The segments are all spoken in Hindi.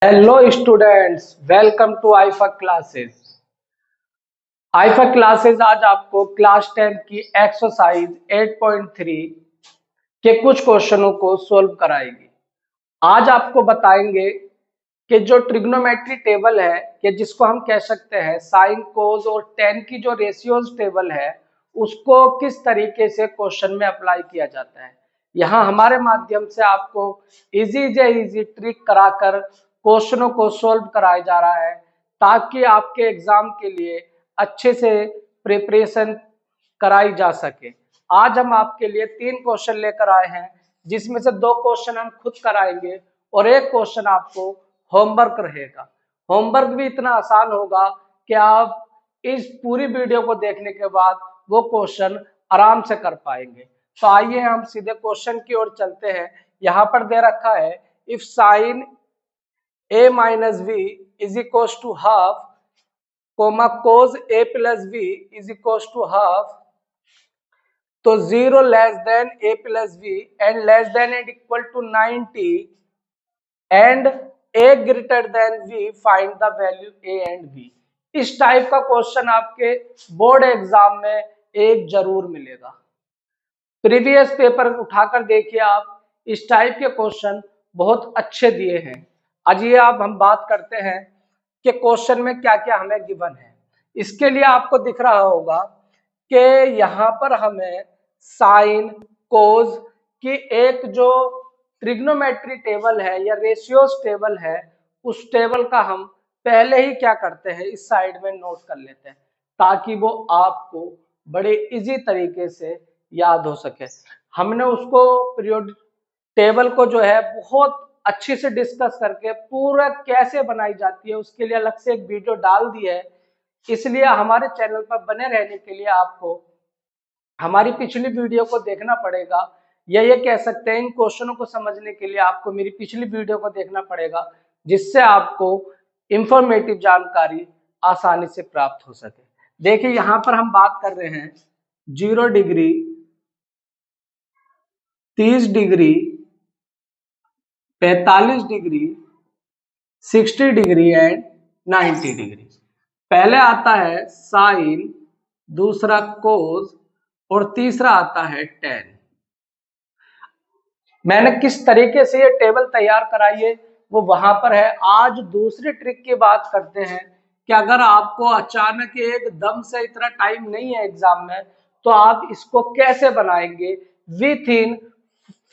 हेलो स्टूडेंट्स, वेलकम टू आईफा क्लासेस। आईफा क्लासेस आज आपको क्लास 10 की एक्सरसाइज 8.3 के कुछ क्वेश्चनों को सोल्व कराएगी। आज आपको बताएंगे कि जो ट्रिग्नोमेट्री टेबल है कि जिसको हम कह सकते हैं साइन कोस और टेन की जो रेशियोज टेबल है उसको किस तरीके से क्वेश्चन में अप्लाई किया जाता है। यहाँ हमारे माध्यम से आपको इजी ट्रिक कराकर क्वेश्चनों को सोल्व कराया जा रहा है ताकि आपके एग्जाम के लिए अच्छे से प्रिपरेशन कराई जा सके। आज हम आपके लिए 3 क्वेश्चन लेकर आए हैं जिसमें से 2 क्वेश्चन हम खुद कराएंगे और एक क्वेश्चन आपको होमवर्क रहेगा। होमवर्क भी इतना आसान होगा कि आप इस पूरी वीडियो को देखने के बाद वो क्वेश्चन आराम से कर पाएंगे। तो आइए हम सीधे क्वेश्चन की ओर चलते हैं। यहाँ पर दे रखा है if sine a minus v is equal to half comma cos a plus v is equal to half, तो 0 less than a plus v and less than and equal to 90 and a greater than v find the value a and v। इस टाइप का क्वेश्चन आपके बोर्ड एग्जाम में एक जरूर मिलेगा। प्रीवियस पेपर उठाकर देखिए आप, इस टाइप के क्वेश्चन बहुत अच्छे दिए हैं। आज ये आप हम बात करते हैं कि क्वेश्चन में क्या क्या हमें गिवन है। इसके लिए आपको दिख रहा होगा कि यहाँ पर हमें साइन कोस की एक जो ट्रिग्नोमेट्री टेबल है या रेशियोज टेबल है उस टेबल का हम पहले ही क्या करते हैं इस साइड में नोट कर लेते हैं ताकि वो आपको बड़े इजी तरीके से याद हो सके। हमने उसको पीरियोडिक टेबल को जो है बहुत अच्छे से डिस्कस करके पूरा कैसे बनाई जाती है उसके लिए अलग से एक वीडियो डाल दी है। इसलिए हमारे चैनल पर बने रहने के लिए आपको हमारी पिछली वीडियो को देखना पड़ेगा, या ये कह सकते हैं इन क्वेश्चनों को समझने के लिए आपको मेरी पिछली वीडियो को देखना पड़ेगा जिससे आपको इंफॉर्मेटिव जानकारी आसानी से प्राप्त हो सके। देखिए यहाँ पर हम बात कर रहे हैं 0 degree, 30 degree, 45 degree, 60 degree and 90 degree. पहले आता है साइन, दूसरा कोस और तीसरा आता है टेन। मैंने किस तरीके से ये टेबल तैयार कराई है वो वहां पर है। आज दूसरी ट्रिक की बात करते हैं कि अगर आपको अचानक एकदम से इतना टाइम नहीं है एग्जाम में तो आप इसको कैसे बनाएंगे विथ इन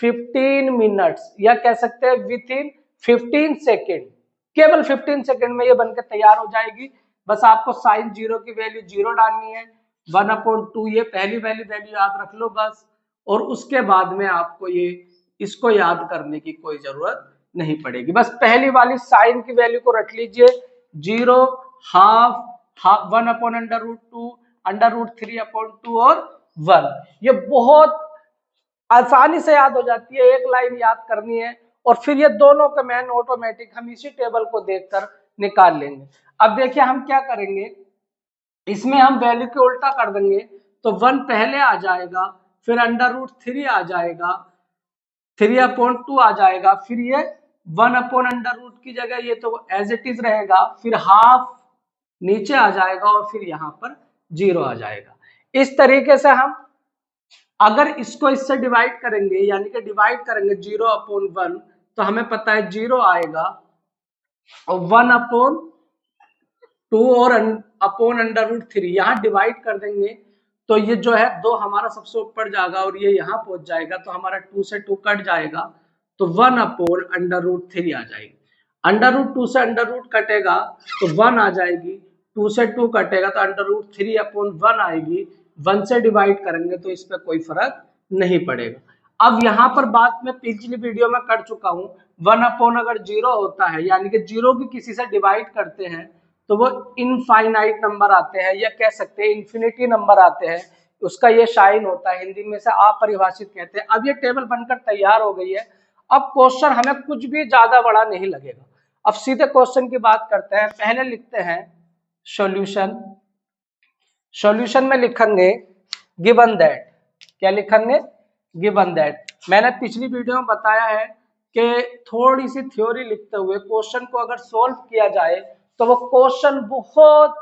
15 मिनट्स, या कह सकते हैं विथ इन 15 सेकेंड। केवल 15 सेकेंड में ये बनकर तैयार हो जाएगी। बस आपको साइन 0 की वैल्यू 0 डालनी है, 1/2 ये पहली वैल्यू याद रख लो बस। और उसके बाद में आपको ये इसको याद करने की कोई जरूरत नहीं पड़ेगी। बस पहली वाली साइन की वैल्यू को रख लीजिए 0, हाफ 1/√2, √3/2 और 1। ये बहुत आसानी से याद हो जाती है, एक लाइन याद करनी है और फिर ये दोनों का मैन ऑटोमेटिक हम इसी टेबल को देखकर निकाल लेंगे। अब देखिए हम क्या करेंगे, इसमें हम वैल्यू के उल्टा कर देंगे तो 1 पहले आ जाएगा, फिर √3 आ जाएगा, 3/2 आ जाएगा, फिर ये 1/√, की जगह ये तो एज इट इज रहेगा, फिर हाफ नीचे आ जाएगा और फिर यहाँ पर 0 आ जाएगा। इस तरीके से हम अगर इसको इससे डिवाइड करेंगे यानी कि डिवाइड करेंगे 0/1 तो हमें पता है 0 आएगा और 1/2 और अपॉन √3 यहाँ डिवाइड कर देंगे तो ये जो है 2 हमारा सबसे ऊपर जाएगा और ये यहाँ पहुंच जाएगा तो हमारा 2 से 2 कट जाएगा तो 1/√3 आ जाएगी। √2 से √ कटेगा तो 1 आ जाएगी, 2 से 2 कटेगा तो √3/1 आएगी। 1 से डिवाइड करेंगे तो इस पर कोई फर्क नहीं पड़ेगा। अब यहाँ पर बात मैं पिछली वीडियो में कर चुका हूँ, 1/ अगर 0 होता है यानी कि 0 की किसी से डिवाइड करते हैं तो वो इनफाइनाइट नंबर आते हैं या कह सकते हैं इन्फिनिटी नंबर आते हैं, उसका ये साइन होता है, हिंदी में से अपरिभाषित कहते हैं। अब ये टेबल बनकर तैयार हो गई है। अब क्वेश्चन हमें कुछ भी ज्यादा बड़ा नहीं लगेगा। अब सीधे क्वेश्चन की बात करते हैं। पहले लिखते हैं सॉल्यूशन। सॉल्यूशन में लिखेंगे गिवन दैट, क्या लिखेंगे गिवन दैट। मैंने पिछली वीडियो में बताया है कि थोड़ी सी थ्योरी लिखते हुए क्वेश्चन को अगर सोल्व किया जाए तो वो क्वेश्चन बहुत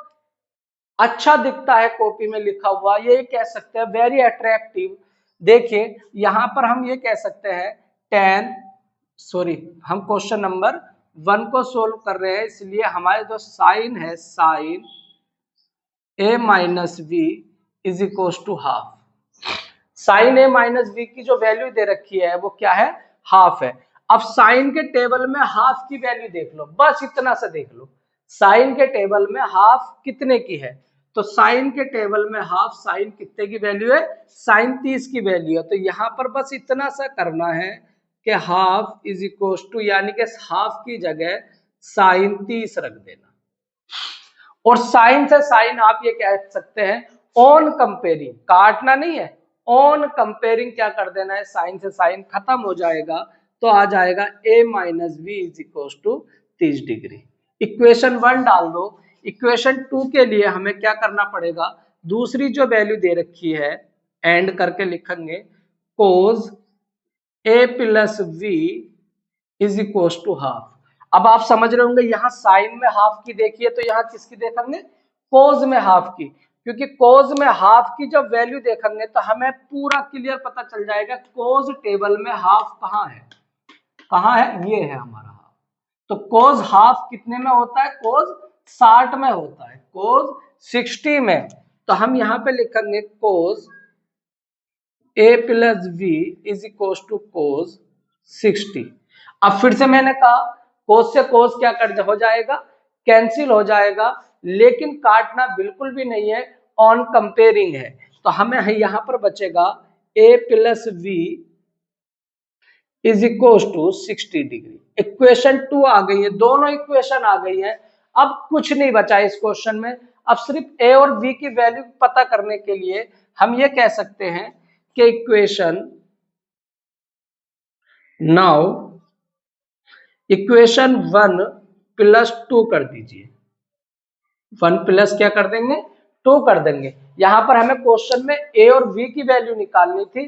अच्छा दिखता है कॉपी में लिखा हुआ, ये कह सकते हैं वेरी अट्रैक्टिव। देखिए यहां पर हम ये कह सकते हैं हम क्वेश्चन नंबर 1 को सोल्व कर रहे हैं, इसलिए हमारे जो साइन है sine a minus v is equal to half. Sine a minus b की जो वैल्यू दे रखी है वो क्या है, हाफ है। अब साइन के टेबल में हाफ की वैल्यू देख लो, बस इतना सा देख लो, साइन के टेबल में हाफ कितने की है, तो साइन के टेबल में हाफ साइन कितने की वैल्यू है, साइन 30 की वैल्यू है। तो यहां पर बस इतना सा करना है कि हाफ इज इक्वल टू, यानी कि हाफ की जगह साइन 30 रख देना। और साइन से साइन आप ये कह सकते हैं ऑन कंपेयरिंग, काटना नहीं है, ऑन कंपेयरिंग क्या कर देना है, साइन से साइन खत्म हो जाएगा, तो आ जाएगा a minus b is equal to 30 degree. Equation 1 डाल दो। इक्वेशन 2 के लिए हमें क्या करना पड़ेगा, दूसरी जो वैल्यू दे रखी है एंड करके लिखेंगे cos a plus we is equal to half. अब आप समझ रहे होंगे यहाँ साइन में हाफ की देखिए, तो यहाँ किसकी देखेंगे, कोज में हाफ की, क्योंकि कोज में हाफ की जब वैल्यू देखेंगे तो हमें पूरा क्लियर पता चल जाएगा कोज टेबल में हाफ कहाँ है, कहाँ है, ये है हमारा हाफ। तो कोज हाफ कितने में होता है, कोज 60 में होता है, कोज 60 में। तो हम यहाँ पे लिखेंगे cos a plus we is equal to cos 60। अब फिर से मैंने कहा कोस से कोस क्या कर हो जाएगा, कैंसिल हो जाएगा, लेकिन काटना बिल्कुल भी नहीं है, ऑन कंपेयरिंग है। तो हमें यहां पर बचेगा a plus we is equal to 60 degree. Equation 2 आ गई है, दोनों इक्वेशन आ गई है। अब कुछ नहीं बचा इस क्वेश्चन में, अब सिर्फ a और v की वैल्यू पता करने के लिए हम ये कह सकते हैं कि इक्वेशन नाउ इक्वेशन 1 प्लस 2 कर दीजिए, 1 प्लस क्या कर देंगे, 2 कर देंगे। यहां पर हमें क्वेश्चन में a और v की वैल्यू निकालनी थी,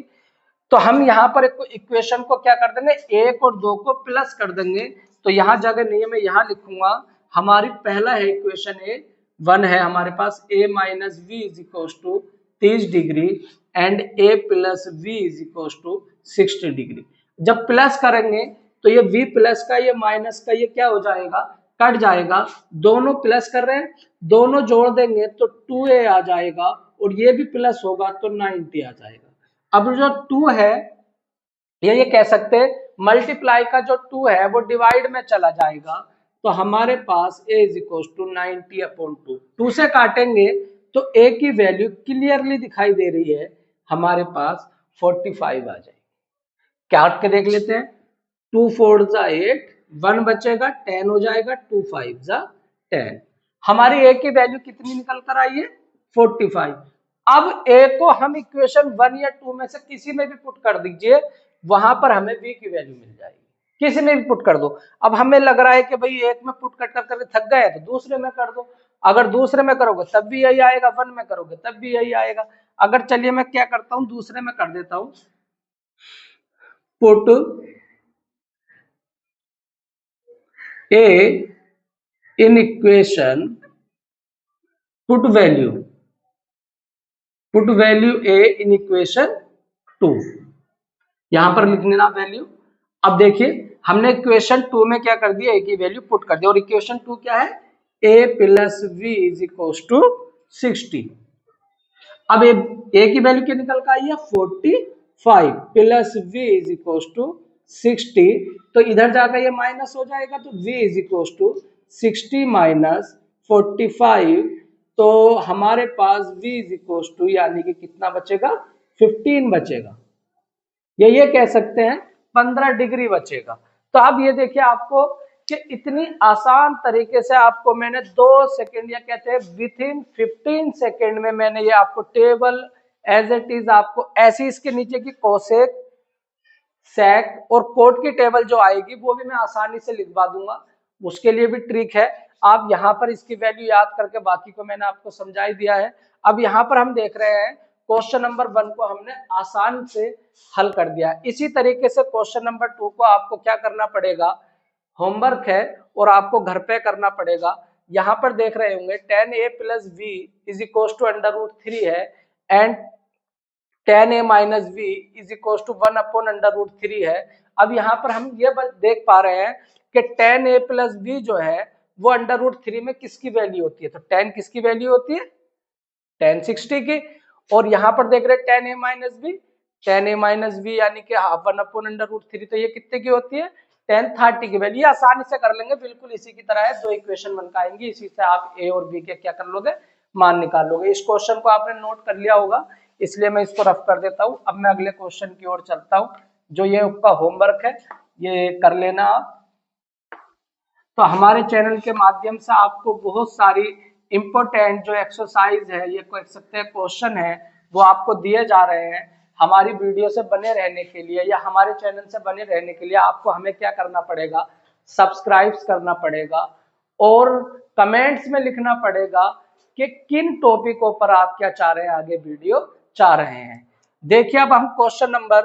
तो हम यहां पर इक्वेशन को क्या कर देंगे, 1 और 2 को प्लस कर देंगे। तो यहां जगह नहीं है, मैं यहां लिखूंगा हमारी पहला है इक्वेशन ए 1 है हमारे पास a minus v is equal to 30 degree and a plus we is equal to 60 degree. जब प्लस करेंगे तो ये v प्लस का ये माइनस का ये क्या हो जाएगा, कट जाएगा, दोनों प्लस कर रहे हैं, दोनों जोड़ देंगे तो 2a आ जाएगा, और ये भी प्लस होगा तो 90 आ जाएगा। अब जो 2 है ये कह सकते हैं मल्टीप्लाई का जो 2 है वो डिवाइड में चला जाएगा, तो हमारे पास a इज इक्वल टू 90/2। 2 से काटेंगे तो a की वैल्यू क्लियरली दिखाई दे रही है, हमारे पास 45 आ जाएगी। काट के देख लेते हैं, 2 4 जा 8, 1 बचेगा, 10 हो जाएगा, 2 5 जा 10। हमारी a की वैल्यू कितनी निकल कर आई है, 45। अब a को हम इक्वेशन 1 या 2 में से किसी में भी पुट कर दीजिए, वहां पर हमें v की वैल्यू मिल जाएगी, किसी में भी पुट कर दो। अब हमें लग रहा है कि भाई एक में पुट कर कर थक गए तो दूसरे में कर दो, अगर दूसरे में करोगे तब भी यही आएगा, 1 में करोगे तब भी यही आएगा। अगर चलिए मैं क्या करता हूं, दूसरे में कर देता हूं, put a in equation, put value a in equation 2, यहां पर लिख लेना वैल्यू। अब देखिए हमने इक्वेशन 2 में क्या कर दिया, a की वैल्यू पुट कर दी, और इक्वेशन 2 क्या है, a plus we is equal to 60। अब a की वैल्यू क्या निकल कर आई है, 45 plus v is equal to 60, तो इधर जाकर ये माइनस हो जाएगा, तो v is equal to 60 minus 45, तो हमारे पास v इज इक्वल टू यानी कि कितना बचेगा, 15 बचेगा, ये कह सकते हैं 15 डिग्री बचेगा। तो अब ये देखिए आपको कि इतनी आसान तरीके से आपको मैंने 2 सेकंड या कहते हैं विथ इन 15 सेकंड में मैंने ये आपको टेबल एज इट इज आपको ऐसी इसके नीचे की कोसेक सेक और कोट की टेबल जो आएगी वो भी मैं आसानी से लिखवा दूंगा, उसके लिए भी ट्रिक है। आप यहाँ पर इसकी वैल्यू याद करके, बाकी को मैंने आपको समझा ही दिया है। अब यहाँ पर हम देख रहे हैं क्वेश्चन नंबर 1 को हमने आसान से हल कर दिया। इसी तरीके से क्वेश्चन नंबर 2 को आपको क्या करना पड़ेगा, होमवर्क है और आपको घर पे करना पड़ेगा। यहाँ पर देख रहे होंगे tan a plus v is equal to √3 है and tan a minus v is equal to 1/√3 है। अब यहाँ पर हम ये देख पा रहे हैं कि tan a प्लस v जो है वो √3 में किसकी वैल्यू होती है, तो tan किसकी वैल्यू होती है, tan 60 की। और यहाँ पर देख रहे हैं tan a माइनस v यानी कि 1/√3, तो ये कितने की होती है, tan 30 की वैल्यू। आसानी से कर लेंगे, बिल्कुल इसी की तरह है, दो इक्वेशन बनकर आएंगी, इसी से आप a और b के क्या कर लोगे, मान निकाल लोगे। इस क्वेश्चन को आपने नोट कर लिया होगा, इसलिए मैं इसको रफ कर देता हूं। अब मैं अगले क्वेश्चन की ओर चलता हूं, जो ये आपका होमवर्क है, ये कर लेना आप। तो हमारे चैनल के माध्यम से आपको बहुत सारी इंपॉर्टेंट जो एक्सरसाइज है, ये कह सकते हैं क्वेश्चन है, वो आपको दिए जा रहे हैं। हमारी वीडियो से बने रहने के लिए या हमारे चैनल से बने रहने के लिए आपको हमें क्या करना पड़ेगा, सब्सक्राइब करना पड़ेगा और कमेंट्स में लिखना पड़ेगा कि किन टॉपिकों पर आप क्या चाह रहे हैं, आगे वीडियो चाह रहे हैं। देखिए अब हम क्वेश्चन नंबर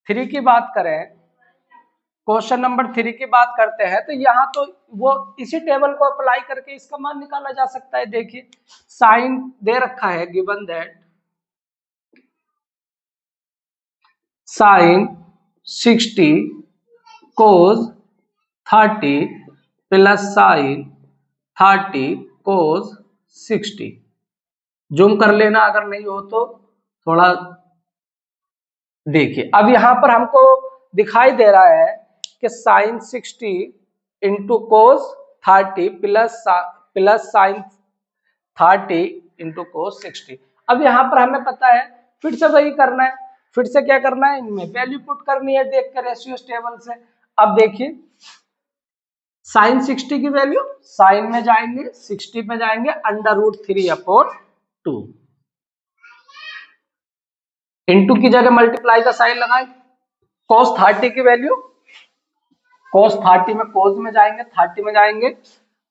3 की बात करें, क्वेश्चन नंबर 3 की बात करते हैं, तो यहाँ तो वो इसी टेबल को अप्लाई करके इसका मान निकाला जा सकता है। देखिए साइन दे रखा है, given that sine 60 cos 30 plus sine 30 cos 60। Zoom कर लेना अगर नहीं हो तो थोड़ा। देखिए अब यहां पर हमको दिखाई दे रहा है कि sine 60 into cos 30 plus sine 30 into cos 60। अब यहां पर हमें पता है, फिर से वही करना है, फिर से क्या करना है, इनमें वैल्यू पुट करनी है देख कर रेशियोज टेबल से। अब देखिए साइन 60 की वैल्यू, साइन में जाएंगे 60 में जाएंगे √3/2 इंटू की जगह मल्टीप्लाई का साइन लगाए। cos 30 की वैल्यू, cos 30 में cos में जाएंगे 30 में जाएंगे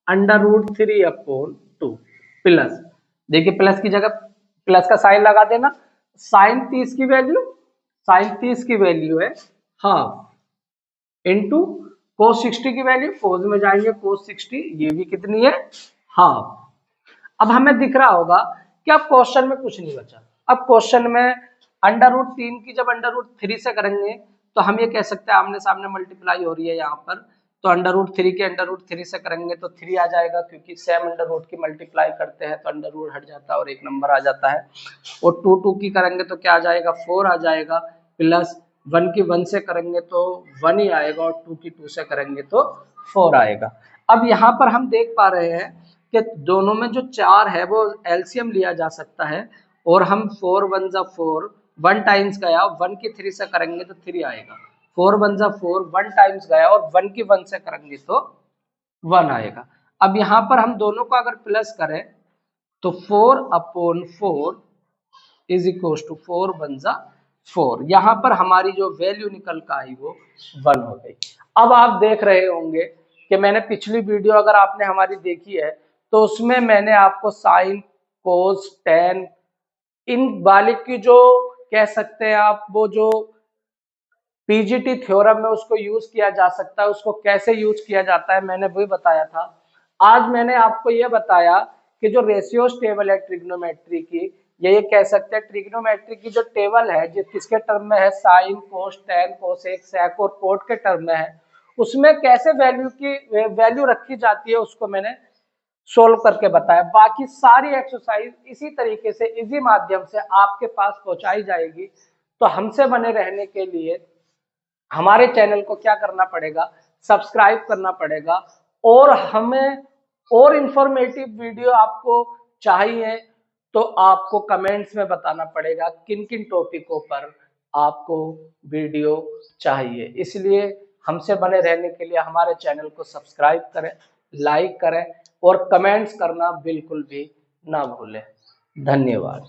√3/2 प्लस, देखिए प्लस की जगह प्लस का साइन लगा देना। साइन 30 की वैल्यू, साइन 30 की वैल्यू है हाफ इंटू cos 60 की वैल्यू, cos में जाएंगे cos 60, ये भी कितनी है, हाफ। अब हमें दिख रहा होगा कि अब क्वेश्चन में कुछ नहीं बचा। अब क्वेश्चन में √3 की जब √3 से करेंगे तो हम ये कह सकते हैं आमने सामने मल्टीप्लाई हो रही है यहाँ पर, तो √3 के √3 से करेंगे तो 3 आ जाएगा, क्योंकि सेम अंडर की मल्टीप्लाई करते हैं तो अंडर हट जाता है और एक नंबर आ जाता है। और 2 की करेंगे तो क्या आ जाएगा, 4 आ जाएगा, प्लस 1 की 1 से करेंगे तो 1 ही आएगा और 2 की 2 से करेंगे तो 4 आएगा। अब यहाँ पर हम देख पा रहे हैं कि दोनों में जो 4 है वो एलसीएम लिया जा सकता है, और हम 4 1 जा 4, 1 टाइम्स गया, 1 की 3 से करेंगे तो 3 आएगा, 4 1 जा 4, 1 टाइम्स गया और 1 की 1 से करेंगे तो 1 आएगा। अब यहाँ पर हम दोनों को अगर प्लस करें तो 4/4 इज इक्वल टू 4 1 जा 4, यहाँ पर हमारी जो वैल्यू निकल कर आई वो 1 हो गई। अब आप देख रहे होंगे कि मैंने पिछली वीडियो अगर आपने हमारी देखी है तो उसमें मैंने आपको साइन कोस टेन इन वाले की जो कह सकते हैं आप, वो जो पीजीटी थ्योरम में उसको यूज किया जा सकता है, उसको कैसे यूज किया जाता है मैंने वही बताया था। आज मैंने आपको ये बताया कि जो रेशियोज टेबल है ट्रिग्नोमेट्री की, ये कह सकते हैं ट्रिग्नोमेट्री की जो टेबल है जो किसके टर्म में है, sine cos tan cosec sec और कोट के टर्म में है, उसमें कैसे वैल्यू रखी जाती है उसको मैंने सोल्व करके बताया। बाकी सारी एक्सरसाइज इसी तरीके से इजी माध्यम से आपके पास पहुंचाई जाएगी। तो हमसे बने रहने के लिए हमारे चैनल को क्या करना पड़ेगा, सब्सक्राइब करना पड़ेगा, और हमें और इंफॉर्मेटिव वीडियो आपको चाहिए तो आपको कमेंट्स में बताना पड़ेगा किन किन टॉपिकों पर आपको वीडियो चाहिए। इसलिए हमसे बने रहने के लिए हमारे चैनल को सब्सक्राइब करें, लाइक करें और कमेंट्स करना बिल्कुल भी ना भूलें। धन्यवाद।